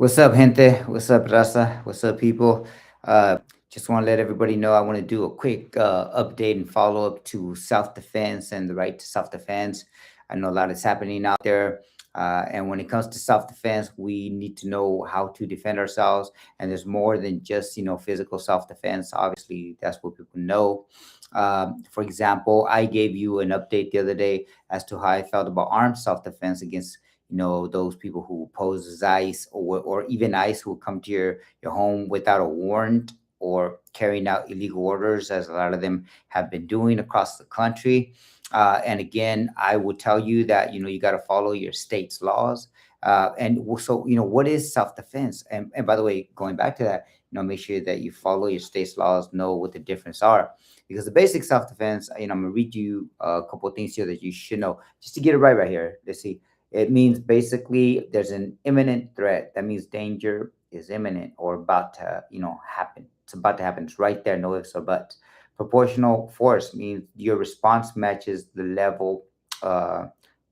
What's up, gente? What's up, Raza? What's up, people? Uh, just want to let everybody know I want to do a quick update and follow up to self defense and the right to self defense. I know a lot is happening out there. And when it comes to self defense, we need to know how to defend ourselves. And there's more than just, physical self defense. Obviously, that's what people know. For example, I gave you an update the other day as to how I felt about armed self defense against those people who pose as ICE or even ICE who come to your home without a warrant or carrying out illegal orders, as a lot of them have been doing across the country. And again, I would tell you that you got to follow your state's laws. So what is self-defense? And by the way, going back to that, make sure that you follow your state's laws, know what the difference are, because the basic self-defense, I'm gonna read you a couple of things here that you should know just to get it right here. Let's see. It means basically there's an imminent threat. That means danger is imminent or about to, happen. It's about to happen. It's right there, no ifs or buts. Proportional force means your response matches the level uh,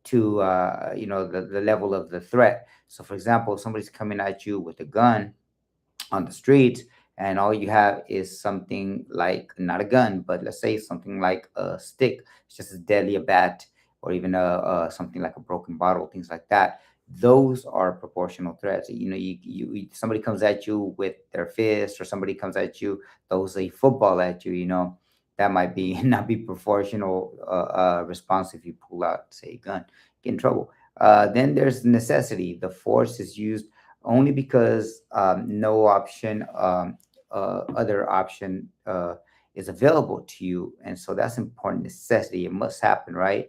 to, the level of the threat. So, for example, if somebody's coming at you with a gun on the streets and all you have is something like not a gun but let's say something like a stick, it's just as deadly a bat, or even something like a broken bottle, things like that. Those are proportional threats. Somebody comes at you with their fist, or somebody comes at you, throws a football at you, that might be not be proportional response. If you pull out, say, a gun, get in trouble. Then there's necessity. The force is used only because no other option is available to you. And so that's important necessity. It must happen, right?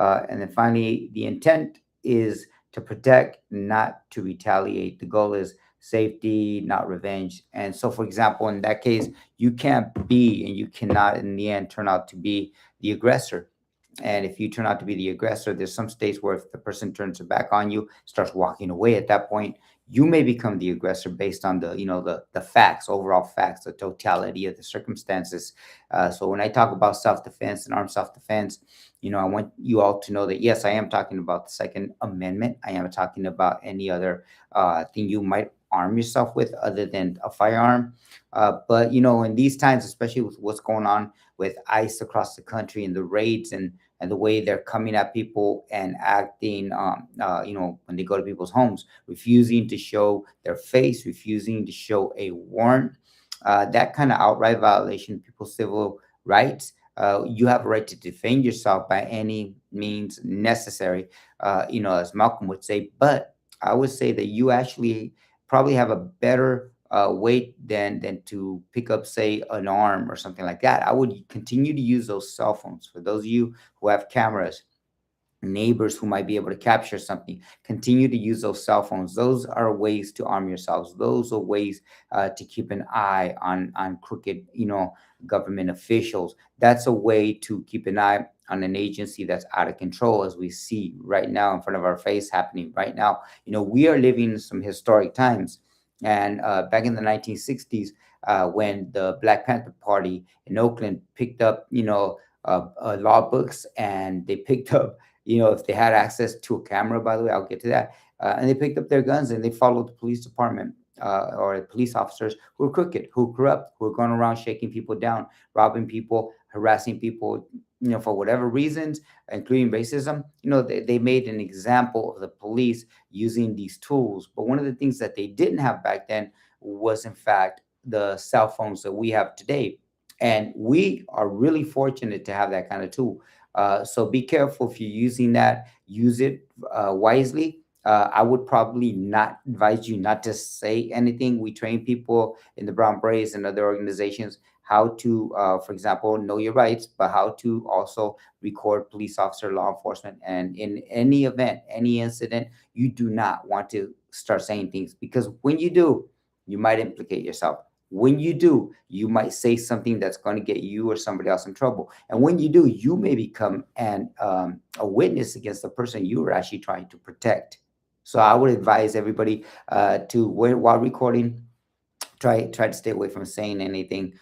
And then finally, the intent is to protect, not to retaliate. The goal is safety, not revenge. And so, for example, in that case, you can't be and you cannot, in the end, turn out to be the aggressor. And if you turn out to be the aggressor, there's some states where if the person turns their back on you, starts walking away, at that point, you may become the aggressor based on the facts, overall facts, the totality of the circumstances. So when I talk about self-defense and armed self-defense, I want you all to know that yes, I am talking about the Second Amendment. I am talking about any other thing you might arm yourself with other than a firearm. But in these times, especially with what's going on with ICE across the country and the raids and the way they're coming at people and acting, when they go to people's homes, refusing to show their face, refusing to show a warrant, that kind of outright violation of people's civil rights. You have a right to defend yourself by any means necessary, as Malcolm would say. But I would say that you actually probably have a better weight than to pick up, say, an arm or something like that. I would continue to use those cell phones. For those of you who have cameras, neighbors who might be able to capture something, continue to use those cell phones. Those are ways to arm yourselves. Those are ways to keep an eye on crooked, government officials. That's a way to keep an eye on an agency that's out of control, as we see right now in front of our face happening right now. We are living in some historic times. And back in the 1960s, when the Black Panther Party in Oakland picked up, law books, and they picked up, if they had access to a camera, by the way, I'll get to that. And they picked up their guns and they followed the police department, or police officers who were crooked, who were corrupt, who were going around shaking people down, robbing people, harassing people, for whatever reasons, including racism. They made an example of the police using these tools. But one of the things that they didn't have back then was, in fact, the cell phones that we have today. And we are really fortunate to have that kind of tool. So be careful if you're using that. Use it wisely. I would probably not advise you not to say anything. We train people in the Brown Berets and other organizations how to, for example, know your rights, but how to also record police officer, law enforcement. And in any event, any incident, you do not want to start saying things, because when you do, you might implicate yourself. When you do, you might say something that's going to get you or somebody else in trouble. And when you do, you may become a witness against the person you were actually trying to protect. So I would advise everybody while recording, try to stay away from saying anything.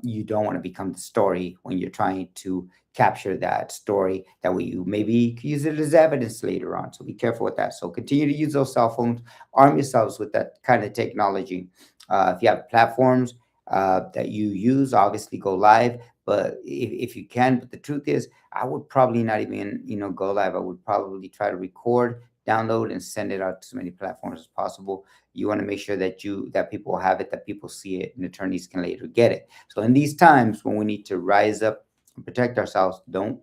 You don't want to become the story when you're trying to capture that story. That way, you maybe could use it as evidence later on. So be careful with that. So continue to use those cell phones. Arm yourselves with that kind of technology. If you have platforms that you use, obviously go live. But if you can, but the truth is, I would probably not even go live. I would probably try to record, download, and send it out to as many platforms as possible. You want to make sure that people have it, that people see it, and attorneys can later get it. So in these times when we need to rise up and protect ourselves, don't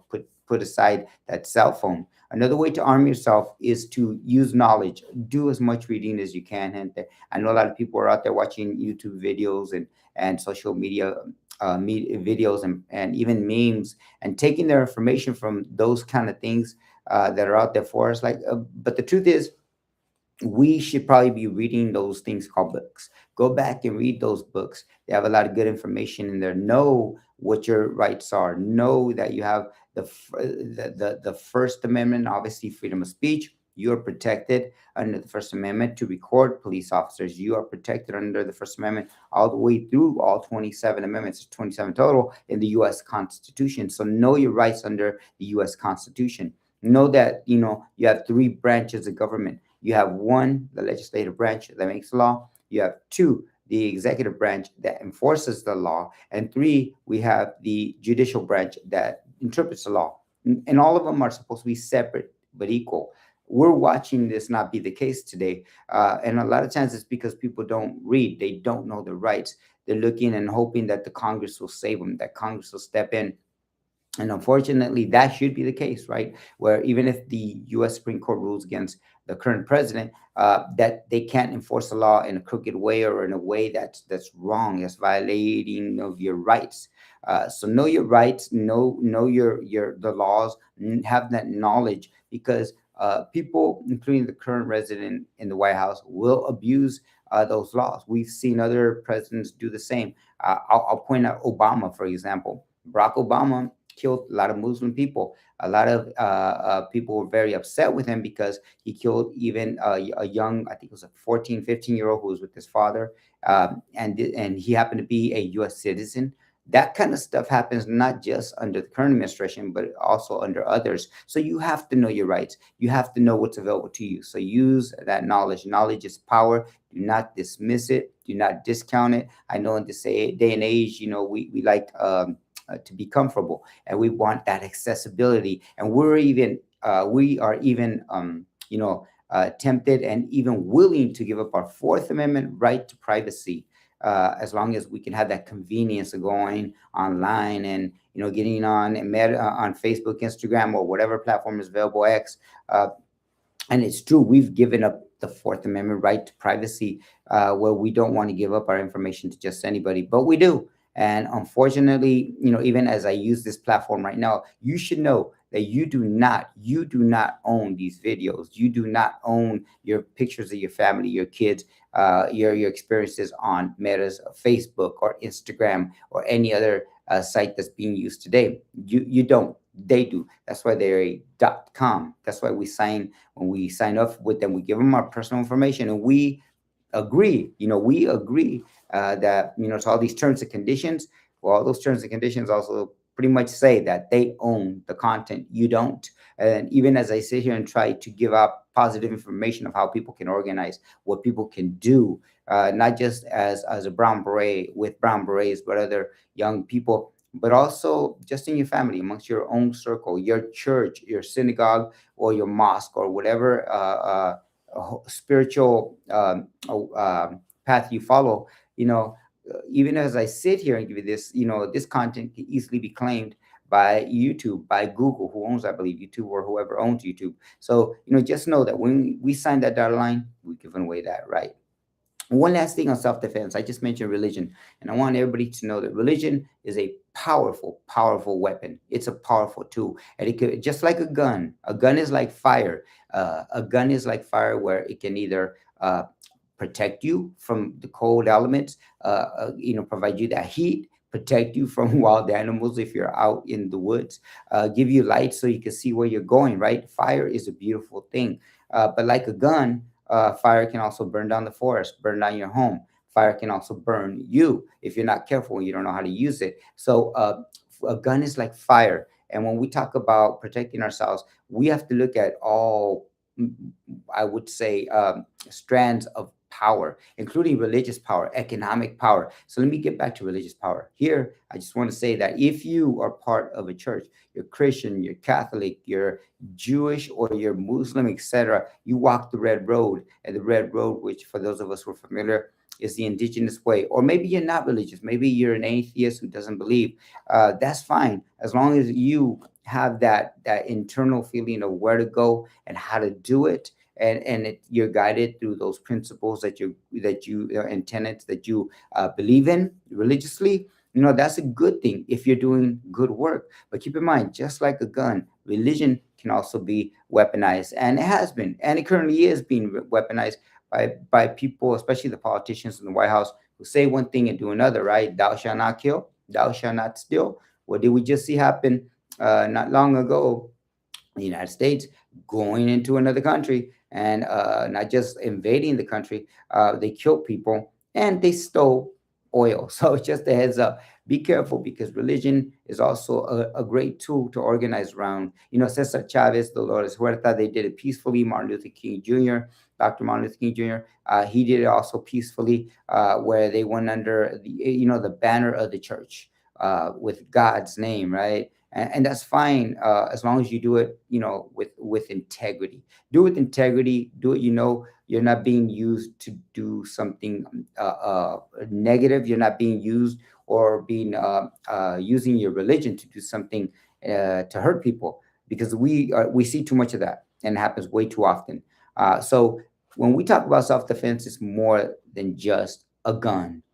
put aside that cell phone. Another way to arm yourself is to use knowledge. Do as much reading as you can. And I know a lot of people are out there watching YouTube videos and social media videos and even memes, and taking their information from those kind of things that are out there for us. But the truth is, we should probably be reading those things called books. Go back and read those books. They have a lot of good information in there. Know what your rights are. Know that you have the First Amendment, obviously freedom of speech. You are protected under the First Amendment to record police officers. You are protected under the First Amendment all the way through all 27 amendments, 27 total in the U.S. Constitution. So know your rights under the U.S. Constitution. Know that you have three branches of government. You have one, the legislative branch that makes law. You have two, the executive branch that enforces the law. And three, we have the judicial branch that interprets the law. And all of them are supposed to be separate but equal. We're watching this not be the case today. And a lot of times it's because people don't read, they don't know their rights. They're looking and hoping that the Congress will save them, that Congress will step in. And unfortunately, that should be the case, right? Where even if the U.S. Supreme Court rules against the current president, that they can't enforce the law in a crooked way or in a way that's wrong, that's violating of your rights. So know your rights, know your the laws, have that knowledge, because people, including the current resident in the White House, will abuse those laws. We've seen other presidents do the same. I'll point out Obama, for example. Barack Obama killed a lot of Muslim people. A lot of people were very upset with him because he killed even a young, I think it was a 14, 15-year-old who was with his father. And he happened to be a U.S. citizen. That kind of stuff happens not just under the current administration, but also under others. So you have to know your rights. You have to know what's available to you. So use that knowledge. Knowledge is power. Do not dismiss it. Do not discount it. I know in this day and age, we like to be comfortable, and we want that accessibility, and we are even tempted and even willing to give up our Fourth Amendment right to privacy, as long as we can have that convenience of going online and getting on Facebook, Instagram, or whatever platform is available, X. And it's true, we've given up the Fourth Amendment right to privacy, where we don't want to give up our information to just anybody, but we do. And unfortunately, even as I use this platform right now, you should know that you do not own these videos. You do not own your pictures of your family, your kids, your experiences on Meta's Facebook or Instagram or any other site that's being used today. You don't. They do. That's why they're a .com. That's why when we sign up with them, we give them our personal information, and we agree that to all these terms and conditions. Well, all those terms and conditions also pretty much say that they own the content. You don't. And even as I sit here and try to give out positive information of how people can organize, what people can do, not just as a brown beret with brown berets, but other young people, but also just in your family, amongst your own circle, your church, your synagogue, or your mosque, or whatever spiritual path you follow. Even as I sit here and give you this, this content can easily be claimed by YouTube, by Google, who owns, I believe, YouTube, or whoever owns YouTube. So, just know that when we sign that dotted line, we're giving away that right. One last thing on self-defense. I just mentioned religion, and I want everybody to know that religion is a powerful, powerful weapon. It's a powerful tool, and it could, just like a gun. A gun is like fire. A gun is like fire, where it can either protect you from the cold elements, provide you that heat, protect you from wild animals if you're out in the woods, give you light so you can see where you're going, right? Fire is a beautiful thing. But like a gun, fire can also burn down the forest, burn down your home. Fire can also burn you if you're not careful and you don't know how to use it. So a gun is like fire. And when we talk about protecting ourselves, we have to look at all, mm, I would say, strands of power, including religious power, economic power. So let me get back to religious power. Here, I just want to say that if you are part of a church, you're Christian, you're Catholic, you're Jewish, or you're Muslim, etc., you walk the red road. And the red road, which for those of us who are familiar, is the indigenous way. Or maybe you're not religious. Maybe you're an atheist who doesn't believe. That's fine, as long as you have that internal feeling of where to go and how to do it, and you're guided through those principles that you and tenets that you believe in religiously. That's a good thing if you're doing good work. But keep in mind, just like a gun, religion can also be weaponized, and it has been, and it currently is being weaponized by people, especially the politicians in the White House, who say one thing and do another. Right? Thou shalt not kill, thou shalt not steal. What did we just see happen not long ago? The United States going into another country and not just invading the country, they killed people and they stole oil. So just a heads up, be careful, because religion is also a great tool to organize around. Cesar Chavez, Dolores Huerta, they did it peacefully. Martin Luther King Jr., Dr. Martin Luther King Jr., he did it also peacefully, where they went under the banner of the church with God's name, right? And that's fine, as long as you do it, with integrity. Do it with integrity. Do it. You're not being used to do something negative. You're not being used or being using your religion to do something to hurt people, because we see too much of that, and it happens way too often. So when we talk about self defense, it's more than just a gun.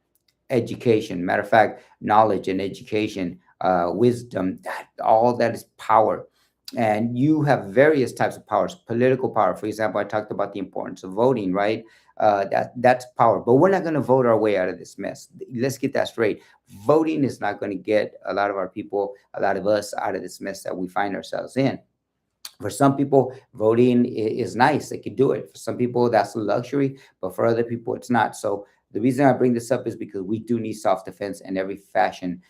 Education, matter of fact, knowledge and education, wisdom, all that is power. And you have various types of powers. Political power, for example, I talked about the importance of voting, right? That's power. But we're not going to vote our way out of this mess. Let's get that straight. Voting is not going to get a lot of our people, a lot of us, out of this mess that we find ourselves in. For some people, voting is nice. They can do it. For some people, that's a luxury, but for other people, it's not. So the reason I bring this up is because we do need self-defense in every fashion.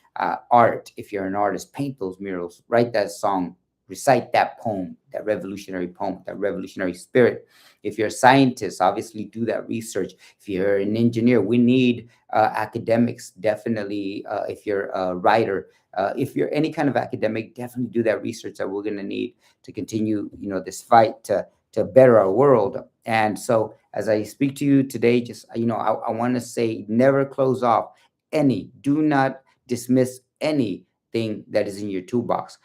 Art, if you're an artist, paint those murals, write that song, recite that poem, that revolutionary poem, that revolutionary spirit. If you're a scientist, obviously do that research. If you're an engineer, we need academics, definitely. If you're a writer, if you're any kind of academic, definitely do that research that we're going to need to continue, this fight to better our world. And so, as I speak to you today, just I want to say, never close off do not dismiss anything that is in your toolbox.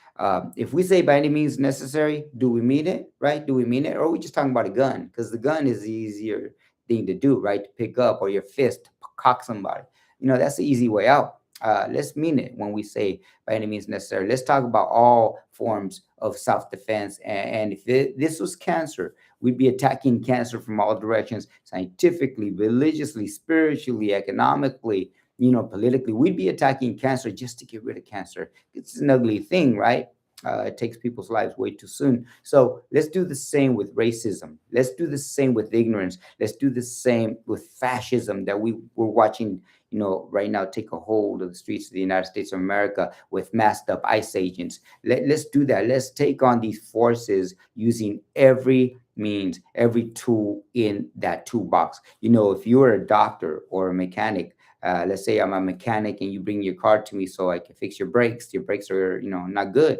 If we say by any means necessary, do we mean it? Right? Do we mean it, or are we just talking about a gun? Because the gun is the easier thing to do, right? To pick up, or your fist to cock somebody. That's the easy way out. Let's mean it when we say by any means necessary. Let's talk about all forms of self-defense. And if this was cancer, we'd be attacking cancer from all directions, scientifically, religiously, spiritually, economically, politically. We'd be attacking cancer just to get rid of cancer. It's an ugly thing, right? It takes people's lives way too soon. So let's do the same with racism. Let's do the same with ignorance. Let's do the same with fascism that we're watching, right now take a hold of the streets of the United States of America with masked up ICE agents. Let's do that. Let's take on these forces using every means, every tool in that toolbox. If you're a doctor or a mechanic, let's say I'm a mechanic and you bring your car to me so I can fix your brakes. Your brakes are, not good,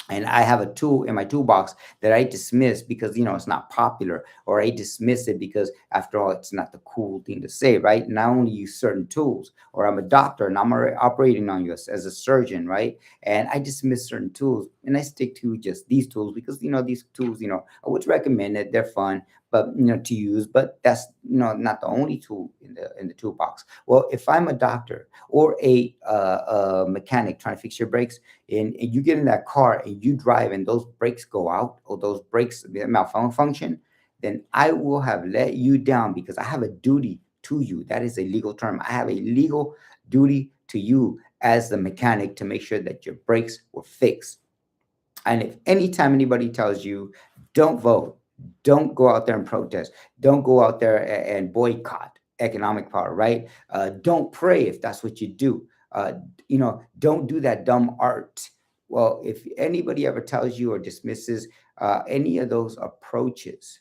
and I have a tool in my toolbox that I dismiss because it's not popular, or I dismiss it because after all it's not the cool thing to say, right? And I only use certain tools. Or I'm a doctor and I'm already operating on you as a surgeon, right? And I dismiss certain tools and I stick to just these tools because these tools, I would recommend it. They're fun, but to use, but that's not the only tool in the toolbox. Well, if I'm a doctor or a mechanic trying to fix your brakes, and you get in that car and you drive and those brakes go out, or those brakes malfunction, then I will have let you down because I have a duty to you. That is a legal term. I have a legal duty to you as the mechanic to make sure that your brakes were fixed. And if anytime anybody tells you don't vote, don't go out there and protest, don't go out there and boycott, economic power, right? Don't pray if that's what you do. Don't do that dumb art. Well, if anybody ever tells you or dismisses any of those approaches,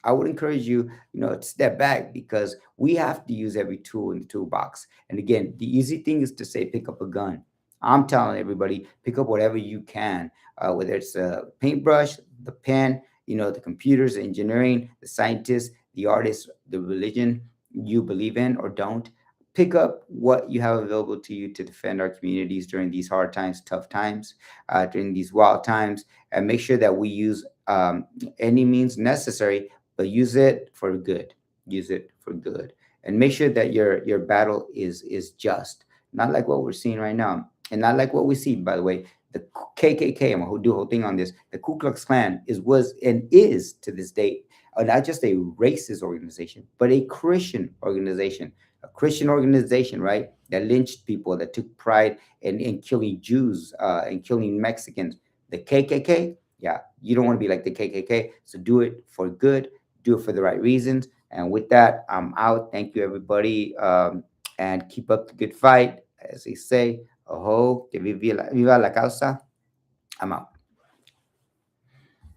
I would encourage you, to step back, because we have to use every tool in the toolbox. And again, the easy thing is to say, pick up a gun. I'm telling everybody, pick up whatever you can, whether it's a paintbrush, the pen, the computers, the engineering, the scientists, the artists, the religion you believe in or don't. Pick up what you have available to you to defend our communities during these hard times, tough times, during these wild times, and make sure that we use any means necessary, but use it for good. Use it for good, and make sure that your battle is just, not like what we're seeing right now, and not like what we see. By the way, the KKK. I'm gonna do a whole thing on this. The Ku Klux Klan was and is to this date not just a racist organization, but a Christian organization. A Christian organization, right? That lynched people, that took pride in killing Jews and killing Mexicans. The KKK, yeah, you don't want to be like the KKK. So do it for good, do it for the right reasons. And with that, I'm out. Thank you, everybody. And keep up the good fight. As they say, ojo, que viva la causa. I'm out.